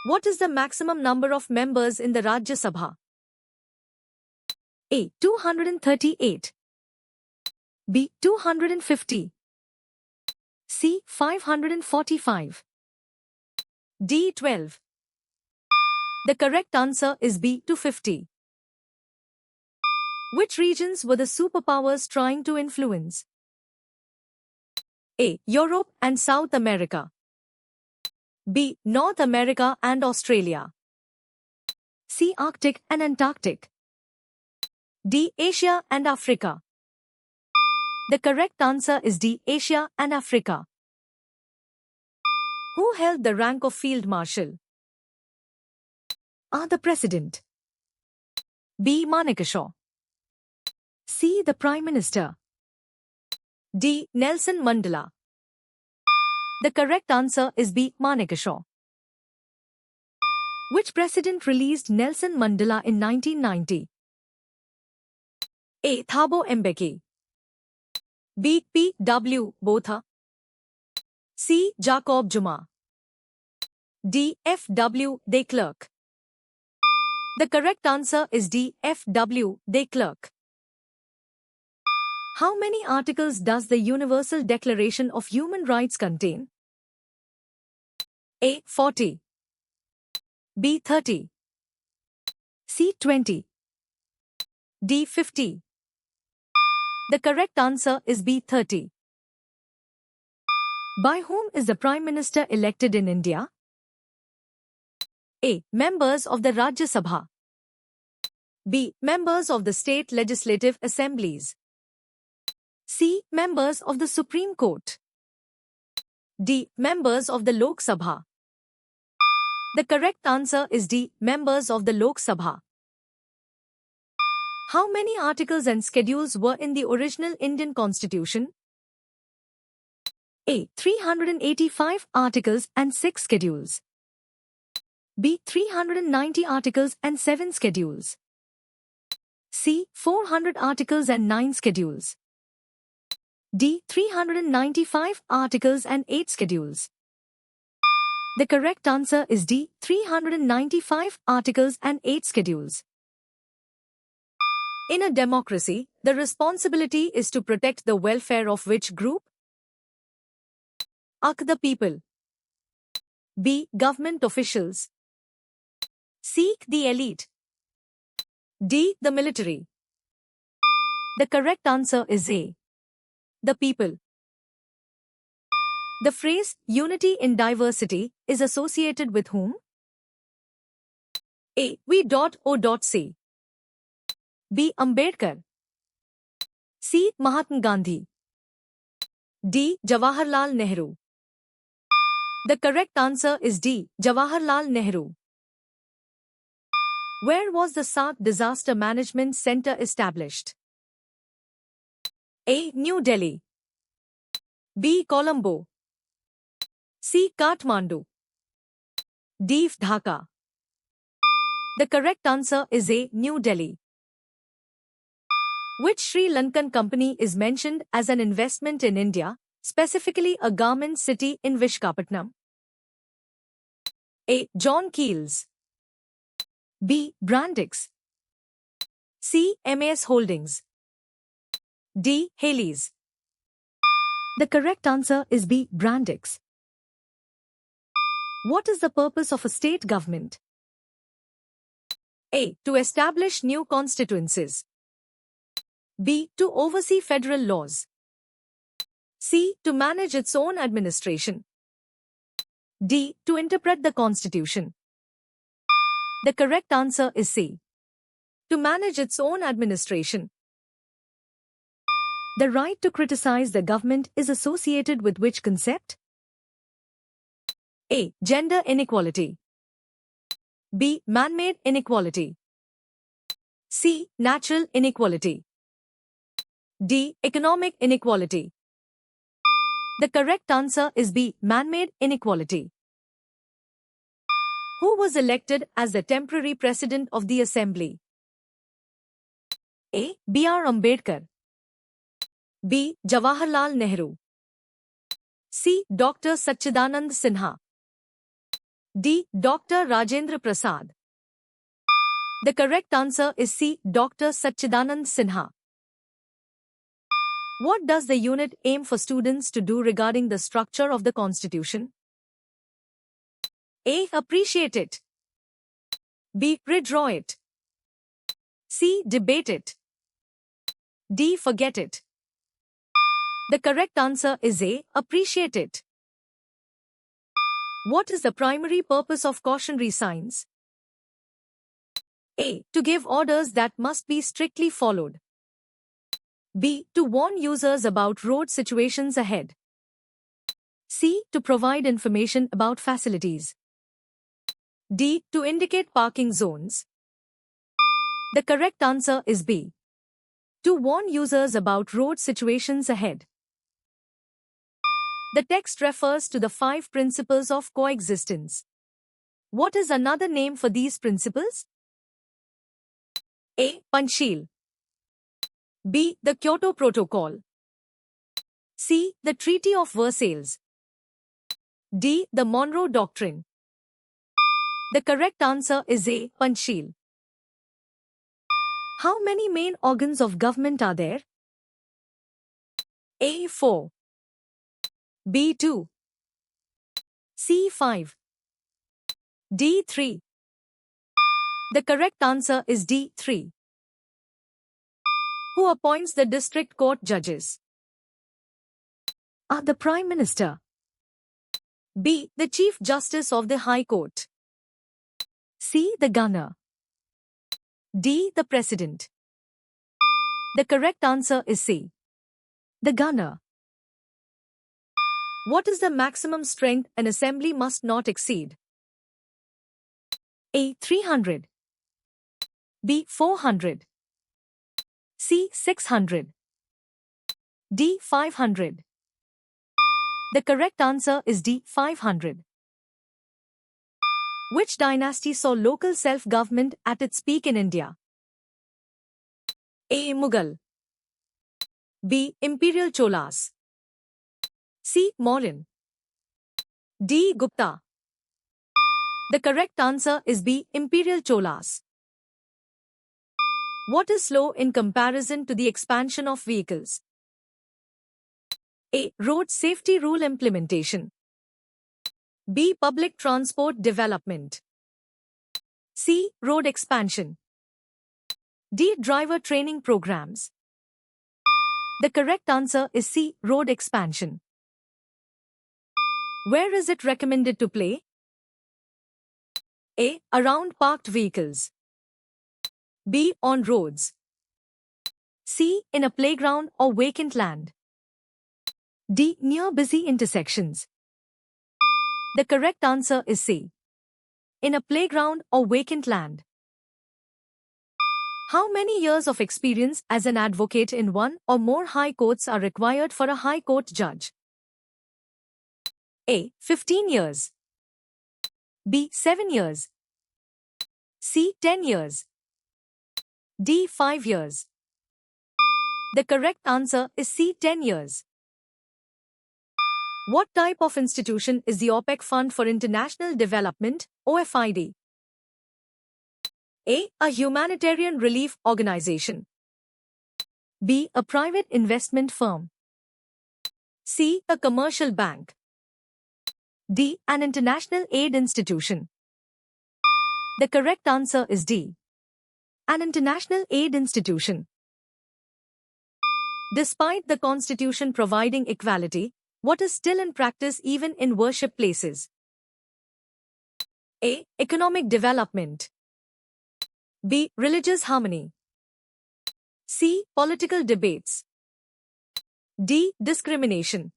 What is the maximum number of members in the Rajya Sabha? A. 238. B. 250. C. 545. D. 12. The correct answer is B. 250. Which regions were the superpowers trying to influence? A. Europe and South America. B. North America and Australia. C. Arctic and Antarctic. D. Asia and Africa. The correct answer is D. Asia and Africa. Who held the rank of Field Marshal? A. The President. B. Manekshaw. C. The Prime Minister. D. Nelson Mandela. The correct answer is B. Manekshaw. Which president released Nelson Mandela in 1990? A. Thabo Mbeki. B. P. W. Botha. C. Jacob Zuma. D. F. W. de Klerk. The correct answer is D. F. W. de Klerk. How many articles does the Universal Declaration of Human Rights contain? A. 40. B. 30. C. 20. D. 50. The correct answer is B. 30. By whom is the Prime Minister elected in India? A. Members of the Rajya Sabha. B. Members of the State Legislative Assemblies. C. Members of the Supreme Court. D. Members of the Lok Sabha. The correct answer is D. Members of the Lok Sabha. How many articles and schedules were in the original Indian Constitution? A. 385 articles and 6 schedules. B. 390 articles and 7 schedules. C. 400 articles and 9 schedules. D. 395 articles and 8 schedules. The correct answer is D. 395 articles and 8 schedules. In a democracy, the responsibility is to protect the welfare of which group? A. The people. B. Government officials. C. The elite. D. The military. The correct answer is A. The people. The phrase unity in diversity is associated with whom? A. V.O.C. B. Ambedkar. C. Mahatma Gandhi. D. Jawaharlal Nehru. The correct answer is D. Jawaharlal Nehru. Where was the SARC Disaster Management Center established? A. New Delhi. B. Colombo. C. Kathmandu. D. Dhaka. The correct answer is A. New Delhi. Which Sri Lankan company is mentioned as an investment in India, specifically a garment city in Vishakhapatnam? A. John Keells. B. Brandix. C. MAS Holdings. D. Hales. The correct answer is B. Brandix. What is the purpose of a state government? A. To establish new constituencies. B. To oversee federal laws. C. To manage its own administration. D. To interpret the constitution. The correct answer is C. To manage its own administration. The right to criticize the government is associated with which concept? A. Gender inequality. B. Man-made inequality. C. Natural inequality. D. Economic inequality. The correct answer is B. Man-made inequality. Who was elected as the temporary president of the assembly? A. B.R. Ambedkar. B. Jawaharlal Nehru. C. Dr. Sachidanand Sinha. D. Dr. Rajendra Prasad. The correct answer is C. Dr. Satchidanand Sinha. What does the unit aim for students to do regarding the structure of the Constitution? A. Appreciate it. B. Redraw it. C. Debate it. D. Forget it. The correct answer is A. Appreciate it. What is the primary purpose of cautionary signs? A. To give orders that must be strictly followed. B. To warn users about road situations ahead. C. To provide information about facilities. D. To indicate parking zones. The correct answer is B. To warn users about road situations ahead. The text refers to the 5 principles of coexistence. What is another name for these principles? A. Panchsheel. B. The Kyoto Protocol. C. The Treaty of Versailles. D. The Monroe Doctrine. The correct answer is A. Panchsheel. How many main organs of government are there? A. 4. B. 2. C. 5. D. 3. The correct answer is D. 3. Who appoints the district court judges? A. The Prime Minister. B. The Chief Justice of the High Court. C. The Governor. D. The President. The correct answer is C. The Governor. What is the maximum strength an assembly must not exceed? A. 300. B. 400. C. 600. D. 500. The correct answer is D. 500. Which dynasty saw local self-government at its peak in India? A. Mughal. B. Imperial Cholas. C. Mauryan. D. Gupta. The correct answer is B. Imperial Cholas. What is slow in comparison to the expansion of vehicles? A. Road safety rule implementation. B. Public transport development. C. Road expansion. D. Driver training programs. The correct answer is C. Road expansion. Where is it recommended to play? A. Around parked vehicles. B. On roads. C. In a playground or vacant land. D. Near busy intersections. The correct answer is C. In a playground or vacant land. How many years of experience as an advocate in one or more high courts are required for a high court judge? A. 15 years. B. 7 years. C. 10 years. D. 5 years. The correct answer is C. 10 years. What type of institution is the OPEC Fund for International Development, OFID? A. A humanitarian relief organization. B. A private investment firm. C. A commercial bank. D. An international aid institution. The correct answer is D. An international aid institution. Despite the Constitution providing equality, what is still in practice even in worship places? A. Economic development. B. Religious harmony. C. Political debates. D. Discrimination.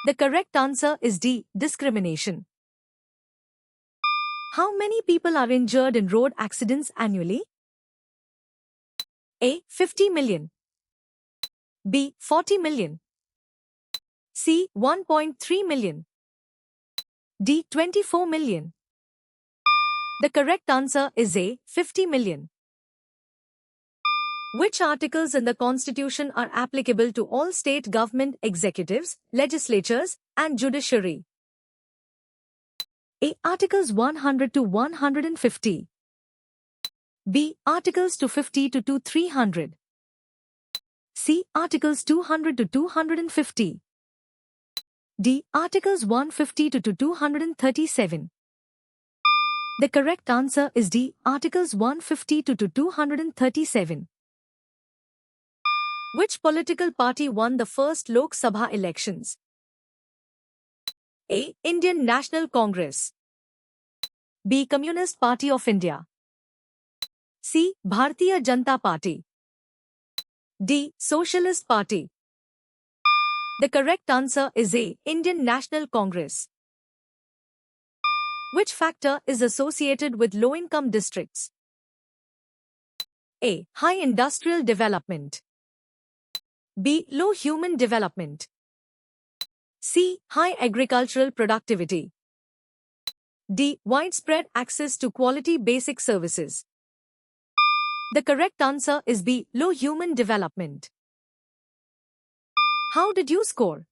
The correct answer is D. Discrimination. How many people are injured in road accidents annually? A. 50 million. B. 40 million. C. 1.3 million. D. 24 million. The correct answer is A. 50 million. Which articles in the Constitution are applicable to all state government executives, legislatures, and judiciary? A. Articles 100 to 150. B. Articles 250 to 300. C. Articles 200 to 250. D. Articles 150 to 237. The correct answer is D. Articles 150 to 237. Which political party won the first Lok Sabha elections? A. Indian National Congress. B. Communist Party of India. C. Bharatiya Janata Party. D. Socialist Party. The correct answer is A. Indian National Congress. Which factor is associated with low-income districts? A. High industrial development. B. Low human development. C. High agricultural productivity. D. Widespread access to quality basic services. The correct answer is B. Low human development. How did you score?